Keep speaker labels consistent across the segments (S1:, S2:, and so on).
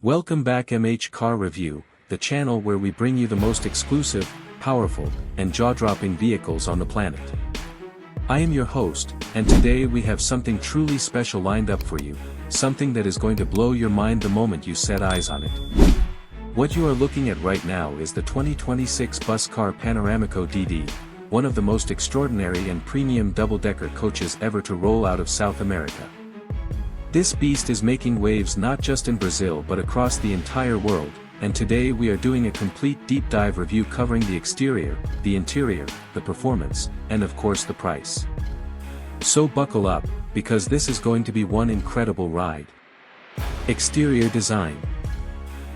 S1: Welcome back MH Car Review, the channel where we bring you the most exclusive, powerful, and jaw-dropping vehicles on the planet. I am your host, and today we have something truly special lined up for you, something that is going to blow your mind the moment you set eyes on it. What you are looking at right now is the 2026 Busscar Panoramico DD, one of the most extraordinary and premium double-decker coaches ever to roll out of South America. This beast is making waves not just in Brazil but across the entire world, and today we are doing a complete deep dive review covering the exterior, the interior, the performance, and of course the price. So buckle up, because this is going to be one incredible ride. Exterior design.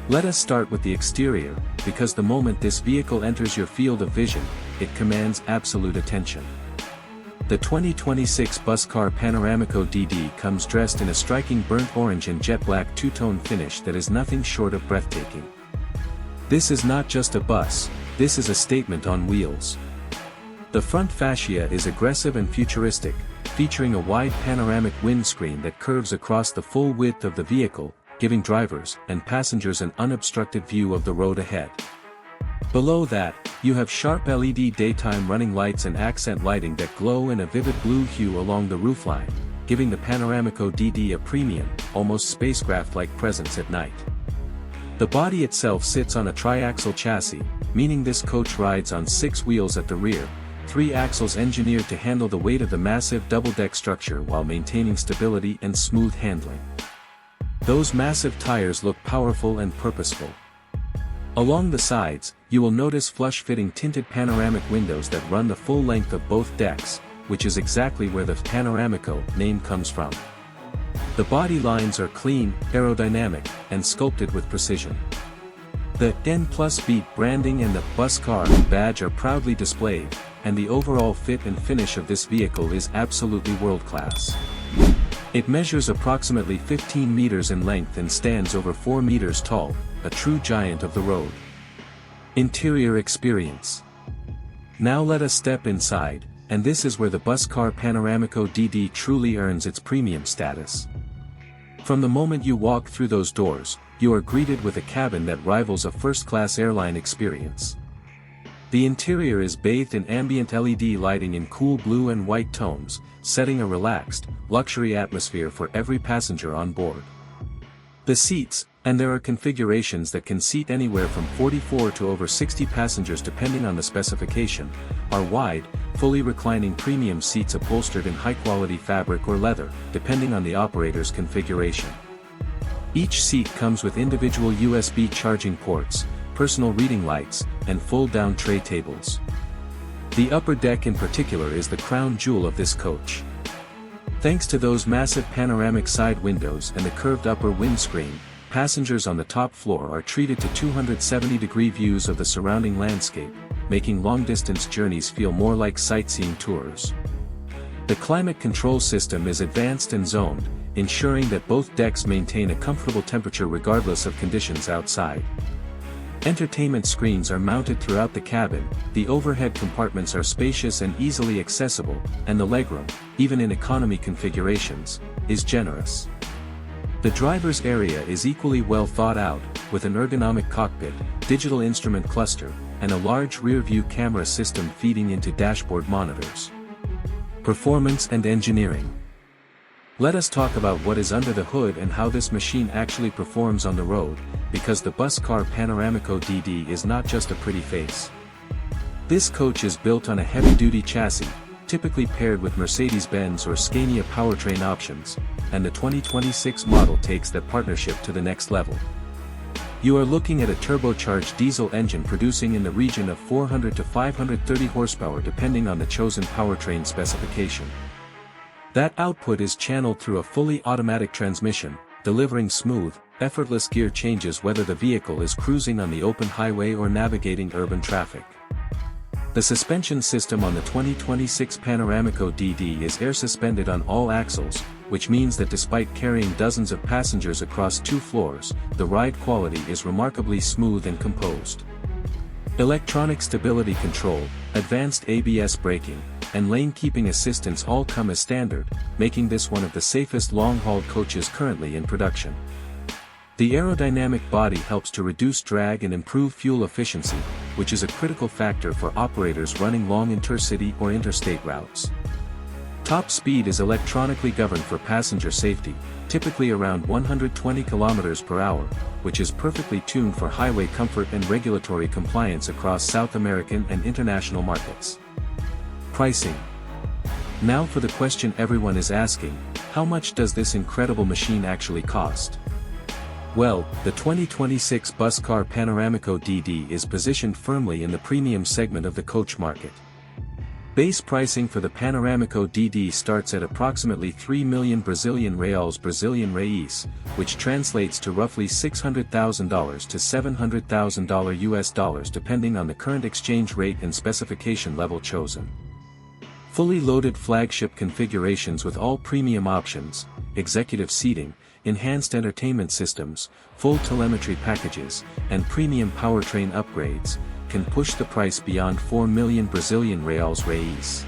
S1: Let us start with the exterior, because the moment this vehicle enters your field of vision, it commands absolute attention. The 2026 Busscar Panoramico DD comes dressed in a striking burnt orange and jet black two-tone finish that is nothing short of breathtaking. This is not just a bus, this is a statement on wheels. The front fascia is aggressive and futuristic, featuring a wide panoramic windscreen that curves across the full width of the vehicle, giving drivers and passengers an unobstructed view of the road ahead. Below that, you have sharp LED daytime running lights and accent lighting that glow in a vivid blue hue along the roofline, giving the Panoramico DD a premium, almost spacecraft-like presence at night. The body itself sits on a triaxle chassis, meaning this coach rides on 6 wheels at the rear, 3 axles engineered to handle the weight of the massive double-deck structure while maintaining stability and smooth handling. Those massive tires look powerful and purposeful. Along the sides, you will notice flush-fitting tinted panoramic windows that run the full length of both decks, which is exactly where the Panoramico name comes from. The body lines are clean, aerodynamic, and sculpted with precision. The N Plus Beat branding and the Busscar badge are proudly displayed, and the overall fit and finish of this vehicle is absolutely world-class. It measures approximately 15 meters in length and stands over 4 meters tall, a true giant of the road. Interior experience. Now let us step inside, and this is where the Busscar Panoramico DD truly earns its premium status. From the moment you walk through those doors, you are greeted with a cabin that rivals a first-class airline experience. The interior is bathed in ambient LED lighting in cool blue and white tones, setting a relaxed, luxury atmosphere for every passenger on board. The seats, and there are configurations that can seat anywhere from 44 to over 60 passengers depending on the specification, are wide, fully reclining premium seats upholstered in high-quality fabric or leather, depending on the operator's configuration. Each seat comes with individual USB charging ports, personal reading lights, and fold-down tray tables. The upper deck in particular is the crown jewel of this coach. Thanks to those massive panoramic side windows and the curved upper windscreen, passengers on the top floor are treated to 270-degree views of the surrounding landscape, making long-distance journeys feel more like sightseeing tours. The climate control system is advanced and zoned, ensuring that both decks maintain a comfortable temperature regardless of conditions outside. Entertainment screens are mounted throughout the cabin, the overhead compartments are spacious and easily accessible, and the legroom, even in economy configurations, is generous. The driver's area is equally well thought out, with an ergonomic cockpit, digital instrument cluster, and a large rear-view camera system feeding into dashboard monitors. Performance and engineering. Let us talk about what is under the hood and how this machine actually performs on the road, because the Busscar Panoramico DD is not just a pretty face. This coach is built on a heavy-duty chassis, typically paired with Mercedes-Benz or Scania powertrain options, and the 2026 model takes that partnership to the next level. You are looking at a turbocharged diesel engine producing in the region of 400 to 530 horsepower depending on the chosen powertrain specification. That output is channeled through a fully automatic transmission, delivering smooth, effortless gear changes whether the vehicle is cruising on the open highway or navigating urban traffic. The suspension system on the 2026 Panoramico DD is air suspended on all axles, which means that despite carrying dozens of passengers across 2 floors, the ride quality is remarkably smooth and composed. Electronic stability control, advanced ABS braking, and lane-keeping assistance all come as standard, making this one of the safest long-haul coaches currently in production. The aerodynamic body helps to reduce drag and improve fuel efficiency, which is a critical factor for operators running long intercity or interstate routes. Top speed is electronically governed for passenger safety, typically around 120 km per hour, which is perfectly tuned for highway comfort and regulatory compliance across South American and international markets. Pricing. Now for the question everyone is asking, how much does this incredible machine actually cost? Well, the 2026 Busscar Panoramico DD is positioned firmly in the premium segment of the coach market. Base pricing for the Panoramico DD starts at approximately 3 million Brazilian reais, which translates to roughly $600,000 to $700,000 US depending on the current exchange rate and specification level chosen. Fully loaded flagship configurations with all premium options, executive seating, enhanced entertainment systems, full telemetry packages, and premium powertrain upgrades, can push the price beyond 4 million Brazilian reais.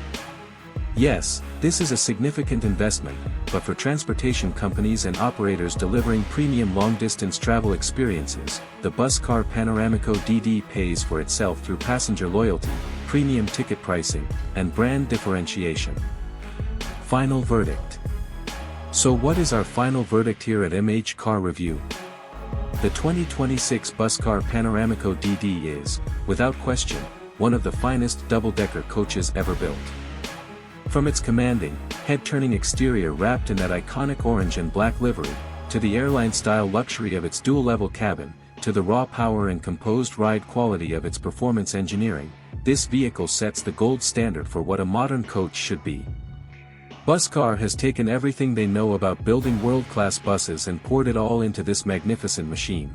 S1: Yes, this is a significant investment, but for transportation companies and operators delivering premium long-distance travel experiences, the Busscar Panoramico DD pays for itself through passenger loyalty, premium ticket pricing, and brand differentiation. Final verdict. So what is our final verdict here at MH Car Review? The 2026 Busscar Panoramico DD is, without question, one of the finest double-decker coaches ever built. From its commanding, head-turning exterior wrapped in that iconic orange and black livery, to the airline-style luxury of its dual-level cabin, to the raw power and composed ride quality of its performance engineering, this vehicle sets the gold standard for what a modern coach should be. Busscar has taken everything they know about building world-class buses and poured it all into this magnificent machine.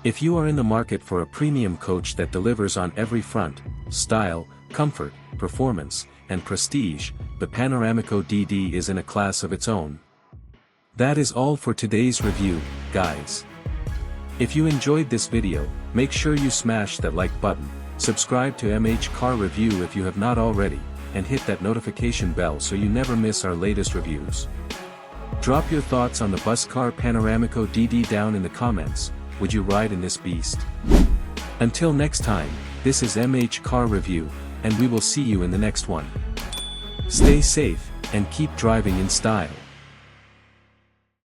S1: If you are in the market for a premium coach that delivers on every front, style, comfort, performance, and prestige, the Panoramico DD is in a class of its own. That is all for today's review, guys. If you enjoyed this video, make sure you smash that like button, subscribe to MH Car Review if you have not already, and hit that notification bell so you never miss our latest reviews. Drop your thoughts on the Busscar Panoramico DD down in the comments. Would you ride in this beast? Until next time, this is MH Car Review, and we will see you in the next one. Stay safe, and keep driving in style.